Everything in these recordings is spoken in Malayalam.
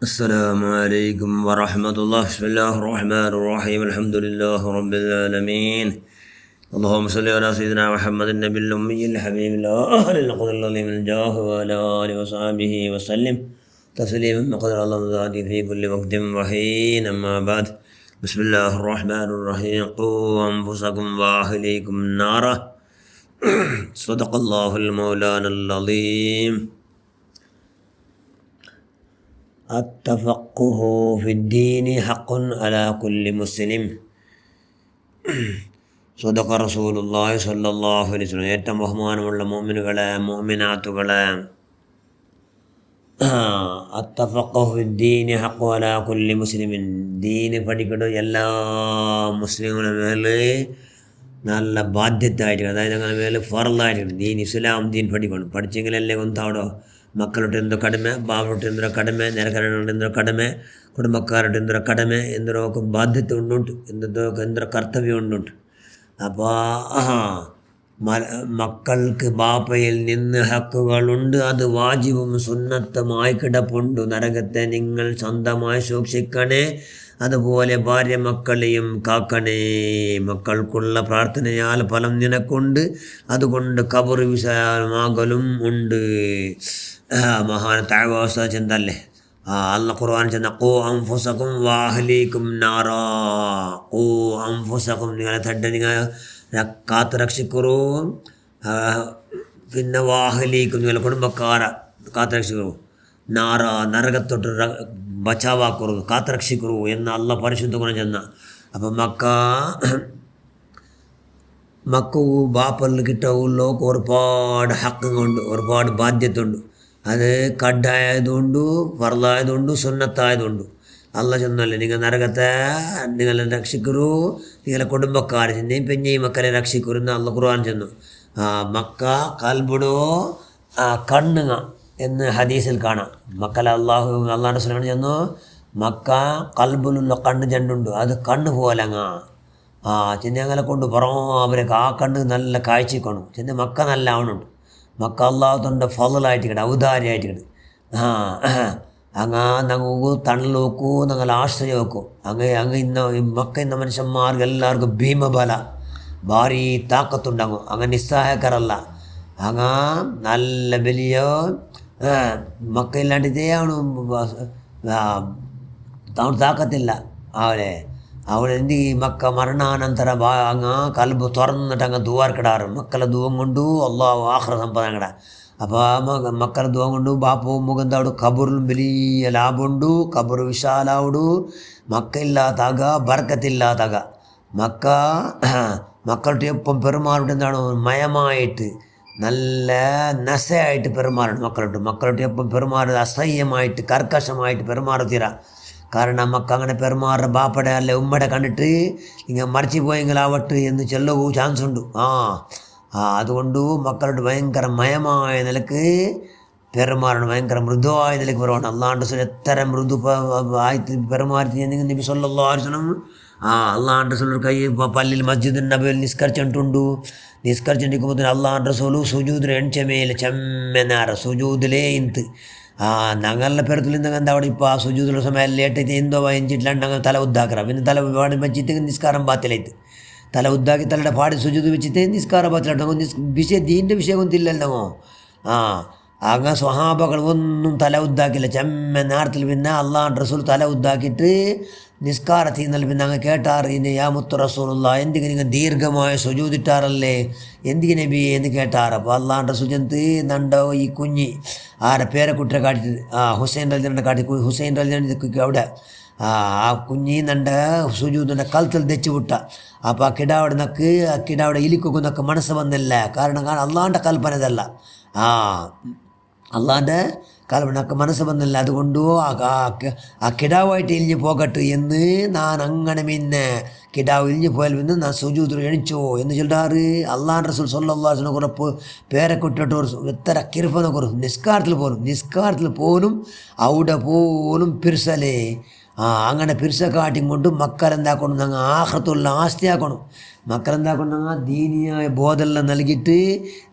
السلام عليكم ورحمة الله. بسم الله الرحمن الرحيم. الحمد لله رب العالمين. اللهم صل على سيدنا محمد النبي الأمي الحبيب الأهل القدر العظيم الجاه وعلى آله وصحبه وسلم تسليما بقدر الله ذاته في كل وقت وحين. أما بعد، بسم الله الرحمن الرحيم. قوا أنفسكم وأهليكم نارا. صدق الله المولانا العظيم. التفقه في الدين حق على كل مسلم. صدق رسول الله صلى الله عليه وسلم. ഏറ്റവും ബഹുമാനമുള്ള മുഅ്മിനുകളെ മുഅ്മിനാത്തുകളെ, അത്തഫഖഹു ഫിദ്ദീനി ഹഖ്ഖു അലാ കുല്ലി മുസ്ലിമിൻ. ദീന് പഠിക്കുന്നത് എല്ലാ മുസ്ലിങ്ങളുടെ മേലെ നല്ല ബാധ്യതയായിട്ടുണ്ട്. അതായത് അങ്ങനെ മേലെ ഫർളായിട്ടുണ്ട്. ദീൻ ഇസ്ലാം ദീൻ പഠിക്കണം. പഠിച്ചെങ്കിലല്ലേ കൊന്താവടോ ಮಕ್ಕಳೊಟ್ಟಿಂದ ಕಡಿಮೆ, ಬಾಬರೊಟ್ಟಿಂದ ಕಡಿಮೆ, ನೆರೆಕರೊಟ್ಟಿಂದ ಕಡಿಮೆ, കുടുംബക്കാരുടെ കടമ എന്തൊക്കെ ബാധ്യത ഉണ്ടുണ്ട്, എന്തൊക്കെ കർത്തവ്യം ഉണ്ടുണ്ട്. അപ്പോൾ മക്കൾക്ക് ബാപ്പയിൽ നിന്ന് ഹക്കുകളുണ്ട്. അത് വാജിബും സുന്നത്തുമായി കിടപ്പുണ്ട്. നരകത്തെ നിങ്ങൾ സ്വന്തമായി സൂക്ഷിക്കണേ. അതുപോലെ ഭാര്യ മക്കളെയും കാക്കണേ. മക്കൾക്കുള്ള പ്രാർത്ഥനയാൽ ഫലം നിനക്കുണ്ട്. അതുകൊണ്ട് ഖബർ വിശാലമാകലും ഉണ്ട്. മഹാന താഴ്വാസ ചെന്തല്ലേ അല്ല ഖുർആൻ ചെന്ന ഖൂ അൻഫുസകും വഅഹ്ലീകും നാറാ. ഖൂ അൻഫുസകും, നിങ്ങളെ തന്നെ നിങ്ങൾ കാത്ത് രക്ഷിക്കൂ. പിന്നെ വഅഹ്ലീകും, നിങ്ങളുടെ കുടുംബക്കാരെ കാത്ത് രക്ഷിക്കൂ. നാറാ, നരകത്തൊട്ട് ബച്ചാവാക്കൂ, കാത്ത് രക്ഷിക്കൂ എന്ന് അല്ല പരിശുദ്ധ ഗുണം ചെന്ന. അപ്പം മക്കു ബാപ്പറിൽ കിട്ടുള്ളവർക്ക് ഒരുപാട് ഹക്കുകളുണ്ട്, ഒരുപാട് ബാധ്യത ഉണ്ട്. അത് കഡായതുകൊണ്ട്, ഫർളായതുകൊണ്ട്, സുന്നത്തായതുകൊണ്ട്. അല്ല ചെന്നല്ലേ നിങ്ങൾ നരകത്തെ നിങ്ങളെ രക്ഷിക്കൂ, നിങ്ങളെ കുടുംബക്കാരെ ചെന്നേയും പെഞ്ഞേയും മക്കളെ രക്ഷിക്കൂ എന്ന് അല്ല ഖുർആൻ ചെന്നു. മക്ക കൽബിടോ കണ്ണുങ്ങ എന്ന് ഹദീസിൽ കാണാം. മക്കളെ അള്ളാഹുടെ സ്വലം ചെന്നു. മക്ക കൽബിലുള്ള കണ്ണ് ചെണ്ടുണ്ട്, അത് കണ്ണ് പോലങ്ങ. ചെന്നങ്ങളെ കൊണ്ട് അവരൊക്കെ ആ കണ്ണ് നല്ല കാഴ്ചക്കണം. ചെന്ന് മക്ക നല്ല ആവണുണ്ട്. മക്ക അള്ളാഹുൻ്റെ ഫളലായിട്ട് കിട, ഔദാര്യമായിട്ട് കിട. ഞങ്ങൾക്ക് തണൽ നോക്കൂ, ഞങ്ങൾ ആശ്രയം വെക്കും. ഇന്ന് മക്ക ഇന്ന മനുഷ്യന്മാർക്ക് എല്ലാവർക്കും ഭീമബല, ഭാരി താക്കത്തുണ്ടാകും. അങ്ങനെ നിസ്സഹായക്കാരല്ല. നല്ല വലിയ മക്കയില്ലാണ്ട് ഇതേ അവന് താക്കത്തില്ല. അവനെന്ത് മക്ക മരണാനന്തര കൽബ് തുറന്നിട്ട് ദുവാർക്കിടാറ്. മക്കളെ ദൂവം കൊണ്ടു അള്ളാഹു ആഖിറ സമ്പാദനം കിട. അപ്പോൾ മക്കളെ ദൂവം കൊണ്ടു ബാപ്പവും മുഖന്താവു ഖബറിലും വലിയ ലാഭമുണ്ട്. ഖബർ വിശാലാവുಡು. മക്ക ഇല്ലാതാക ബർക്കത്തില്ലാതാക. മക്കളുടെ ഒപ്പം പെരുമാറിട്ട് എന്താണ് മയമായിട്ട് നല്ല നശയായിട്ട് പെരുമാറണം. മക്കളുടെ ഒപ്പം പെരുമാറുന്നത് അസഹ്യമായിട്ട് കർക്കശമായിട്ട് പെരുമാറത്തീര. കാരണം മക്ക അങ്ങനെ പെരുമാറുന്ന ബാപ്പടെ അല്ലെ ഉമ്മടെ കണ്ടിട്ട് ഇങ്ങനെ മറിച്ച് പോയെങ്കിലാവട്ടെ എന്ന് ചെല്ലൂ ചാൻസ് ഉണ്ട്. അതുകൊണ്ട് മക്കളുടെ ഭയങ്കര മയമായ നിലക്ക് പെരുമാറണം, ഭയങ്കര മൃദുവായ നിലക്ക് പെരുമാറണം. അല്ലാണ്ട് എത്ര മൃദു ആയിട്ട് പെരുമാറി നബി സല്ലല്ലാഹു അലൈഹി വസല്ലം അള്ളാഹുൻ്റെ റസൂൽ കൈ പള്ളിയിൽ മസ്ജിദ് നബിയിൽ നിസ്കരിച്ചിട്ടുണ്ട്. നിസ്കരിച്ചിരിക്കുമ്പോൾ അള്ളാഹുൻ്റെ റസൂൽ സുജൂദിൽ എണിച്ചമേൽ ചെമ്മനാറ് സുജൂദിലേ ഇന്ത് ഞങ്ങളുടെ പെരത്തിൽ എന്താ അവിടെ ഇപ്പോൾ ആ സുജൂദിലുള്ള സമയം ലേറ്റായിട്ട് എന്തോ എഞ്ചിട്ടില്ലാണ്ട് ഞങ്ങൾ തല ഉദ്ദാക്കറ. പിന്നെ തല പാടി വെച്ചിട്ട് നിസ്കാരം ബാത്തിലായിട്ട് തല ഉദ്ദാക്കി തലയുടെ പാടി സുജൂദ് വെച്ചിട്ട് നിസ്കാരം ബാത്തിലായിട്ട് ദീൻ്റെ വിഷയം ഒന്നില്ലല്ലോ. അങ്ങനെ സ്വഹാബകൾ ഒന്നും തല ഉദ്ദാക്കില്ല. ചെമ്മ നേരത്തിൽ പിന്നെ അള്ളാഹുൻ്റെ റസൂൽ തല ഉദ്ദാക്കിയിട്ട് നിസ്കാരത്തിൽ നിന്നാൽ പിന്നെ അങ്ങ് കേട്ടാറ് ഇനി യാ മുത്തു റസൂലുള്ള എന്തെങ്കിലും നിങ്ങൾ ദീർഘമായ സുജൂദിട്ടാറല്ലേ എന്തിങ്ങനെ നബി എന്ന് കേട്ടാറ്. അപ്പോൾ അള്ളാഹുൻ്റെ സുജന്ത് നണ്ടോ ഈ കുഞ്ഞ് ആരെ പേരക്കുട്ടിയെ കാട്ടിട്ട് ഹുസൈൻ റളിയല്ലാഹു കാട്ടി. ഹുസൈൻ റളിയല്ലാഹു അവിടെ ആ കുഞ്ഞി നണ്ട സുജൂദിൻ്റെ കൽത്തിൽ തെച്ചു വിട്ട. അപ്പോൾ ആ കിടാവിടെ ഇലിക്കൊക്കെ മനസ്സ് വന്നില്ല. കാരണം അള്ളാഹുൻ്റെ കൽപ്പന ഇതല്ല. അള്ളാൻ്റെ കൽപ്പനക്ക് മനസ്സ് വന്നില്ല. അതുകൊണ്ട് ആ കിടാവായിട്ട് ഇലിഞ്ഞ് പോകട്ടെ എന്ന് ഞാൻ അങ്ങനെ പിന്നെ കിടാവ് ഇലിഞ്ഞ് പോയാൽ പിന്നെ ഞാൻ സുജൂദിൽ എണിച്ചോ എന്ന് ചൊല്ലാറ്. അള്ളാഹുൻ്റെ റസൂൽ സ്വല്ലല്ലാഹു അലൈഹി വസല്ലം കുറപ്പ് പേരക്കുട്ടിട്ട് എത്ര കിർഫനെ കുറച്ച് നിസ്കാരത്തിൽ പോലും അവിടെ പോലും പിർസലേ അങ്ങനെ പിർസ കാട്ടിയും കൊണ്ട് മക്കളെന്താക്കണം ഞങ്ങൾ ആഖിറത്തുള്ള ആസ്തിയാക്കണം. മക്കളെന്താക്കൊണ്ടാ ദീനിയായ ബോധമെല്ലാം നൽകിയിട്ട്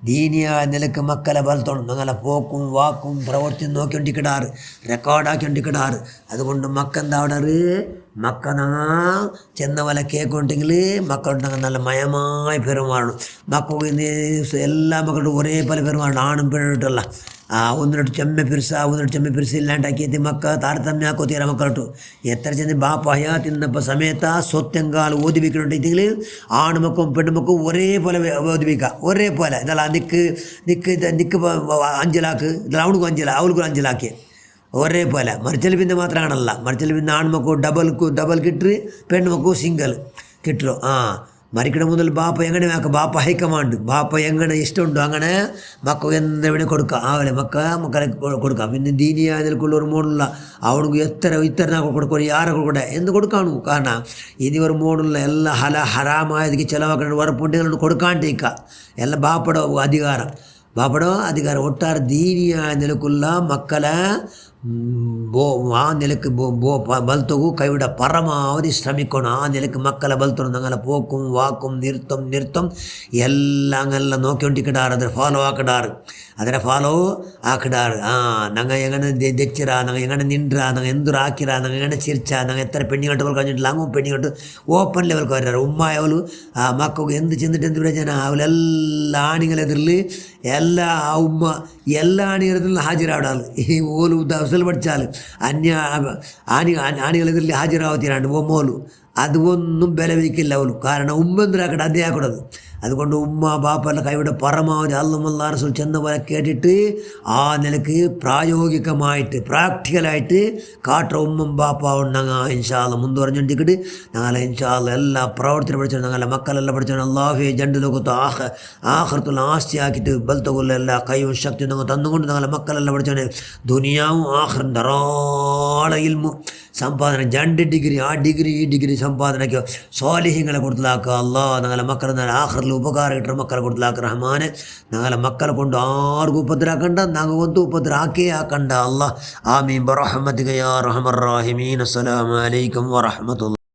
ദീനിയായ നിലക്ക് മക്കളെ വളർത്തണം. ഞങ്ങളെ പോക്കും വാക്കും പ്രവർത്തി നോക്കിക്കൊണ്ടിരിക്കടാറ്, റെക്കോർഡാക്കിക്കൊണ്ടിരിക്കടാറ്. അതുകൊണ്ട് മക്കെന്താ അവിടെ മക്ക ഞങ്ങൾ ചെന്ന പോലെ കേൾക്കുന്നുണ്ടെങ്കിൽ മക്കളുടെ നല്ല മയമായി പെരുമാറണം. മക്കൾ എല്ലാ മക്കളോടും ഒരേപോലെ പെരുമാറണം, ആണും പെണ്ണിട്ടല്ല. ഒന്നിനോട്ട് ചെമ്മ പിരിസ ഒന്നിനോട്ട് ചെമ്മ പിരിസ ഇല്ലാണ്ടാക്കിയത് മക്ക താരതമ്യ ആക്കോತೀರ ಮಕ್ಕಳಟ್ಟು എത്ര ചെന്ന് ബാപ്പ ഹയാത്തിന്നപ്പോൾ സമയത്ത സ്വത്തെങ്കാൽ ഓതിപ്പിക്കുന്നുണ്ടെങ്കിൽ ആണുമക്കും പെണ്ണുമക്കും ഒരേപോലെ ഓതിപ്പിക്കുക, ഒരേപോലെ. ഇതല്ല നിക്ക് നിക്ക് നിക്ക് അഞ്ചലാക്ക്, ഇതല്ല അവനക്കും അഞ്ചല അവൾക്കും അഞ്ചലാക്കി ഒരേപോലെ. മറിച്ചൽ പിന്നെ മാത്രമാണല്ല, മറിച്ചൽ പിന്നെ ആൺമക്കും ഡബൽ കിട്ടു, പെണ്ണുമക്കും സിംഗൽ കിട്ടും. മരിക്കണ മുതൽ ബാപ്പ എങ്ങനെ ആക്കുക, ബാപ്പ ഹൈക്കമാൻഡ്, ബാപ്പ എങ്ങനെ ഇഷ്ടമുണ്ടോ അങ്ങനെ മക്ക എന്തെവിടെ കൊടുക്കുക, ആവലെ മക്കളെ കൊടുക്കാം. പിന്നെ ദീനിയായ നിലക്കുള്ള ഒരു മോണുള്ള അവർക്ക് ഇത്ര കൊടുക്കുക, യാരെ കൊടുക്കട്ടെ എന്ന് കൊടുക്കാണു. കാരണം ഇനി ഒരു മോണുള്ള എല്ലാ ഹറാമായതിക്ക് ചിലവാക്കേണ്ട ഉറപ്പുണ്ടെങ്കിൽ കൊടുക്കാണ്ടിരിക്കുക. എല്ലാം ബാപ്പയുടെ അധികാരം ഒട്ടാറ് ദീനിയായ നിലക്കുള്ള മക്കളെ ആ നിലക്ക് ബൽത്തಗೂ കൈവിട പരമാവധി ശ്രമിക്കണം. ആ നിലക്ക് മക്കളെ ബൽത്തണം. ഞങ്ങളെ പോക്കും വാക്കും നിർത്തം എല്ലാം അങ്ങെല്ലാം നോക്കിക്കൊണ്ടിരിക്കടാറ്, അതിനെ ഫോളോ ആക്കിടാറ്. ഞങ്ങൾ എങ്ങനെ ദച്ചിറ, ഞങ്ങൾ എങ്ങനെ നിൻറ, ഞങ്ങൾ എന്തൊരു ആക്കിറ, ഞങ്ങൾ എങ്ങനെ ചിരിച്ച, ഞങ്ങൾ എത്ര പെണ്ണിങ്ങോട്ട് പോലെ കഴിഞ്ഞിട്ടില്ല, അങ്ങും പെണ്ണിങ്ങോട്ട് ഓപ്പൺ ലെവൽക്ക് വരാറ്. ഉമ്മായവಳು മക്കൾക്ക് എന്ത് ചെന്നിട്ട് എന്ത് പ്രയോജന, അവലെല്ലാ ആണികളെതിരിൽ എല്ലാ ഉമ്മ എല്ലാ ആണികളെതിരിൽ ഹാജരാവിടാറ്. ഈ ഓല് ദവസൽ പഠിച്ചാൽ ആണികളെതിരിൽ ഹാജരാവത്തിനാണ്ട് ഒമ്മോലു അതൊന്നും ബലവയ്ക്കില്ല അവളു. കാരണം ഉമ്മ എന്തിനാക്കട്ടെ അതേ ആക്കണത്. അതുകൊണ്ട് ഉമ്മ ബാപ്പല്ല കൈവിടെ പരമാവധി അല്ലാഹു റസൂൽ ചെന്ന പോലെ കേട്ടിട്ട് ആ നിലക്ക് പ്രായോഗികമായിട്ട് പ്രാക്ടിക്കലായിട്ട് കാട്ട ഉമ്മം ബാപ്പ ഉണ്ടങ്ങ ഇൻഷാ അല്ലാഹ് മുൻപ് പറഞ്ഞുകൊണ്ടിരിക്കട്ട്. ഞങ്ങളെ ഇൻഷാ അല്ലാഹ് എല്ലാ പ്രവർത്തനം പഠിച്ചു, ഞങ്ങളെ മക്കളെല്ലാം പഠിച്ചു അല്ലാഹുവെ ജണ്ട് ലോകത്ത് ആഖിറത്തുൽ ആസ്തിയാക്കിയിട്ട് ബൽത്തകൊല്ല എല്ലാ കൈവും ശക്തിയും ഞങ്ങൾ തന്നുകൊണ്ട് ഞങ്ങളെ മക്കളെല്ലാം പഠിച്ചോനെ ദുനിയാവും ആഖിറും ധാരാളം ഇൽമു സമ്പാദന 2 ഡിഗ്രി ആ ഡിഗ്രി ഈ ഡിഗ്രി സമ്പാദനയ്ക്ക് സ്വാലിഹ്യങ്ങളെ കൊടുത്തലാക്കുക. അല്ലാഹ് ഞങ്ങളെ മക്കളെ ആഖിറിൽ ഉപകാരം കിട്ടുന്ന മക്കളെ കൊടുത്തലാക്കുക റഹ്മാനെ. ഞങ്ങളെ മക്കളെ കൊണ്ട് ആർക്കും ഉപദ്രാക്കണ്ട, ഞങ്ങൾക്കൊന്നും ഉപദ്രാക്കേ ആക്കണ്ട അല്ലാഹ്. ആമീൻ ബിറഹ്മതിക യാ അർഹമർ റഹീമീൻ. അസ്സലാമു അലൈക്കും വറഹ്മത്തുള്ളാഹി.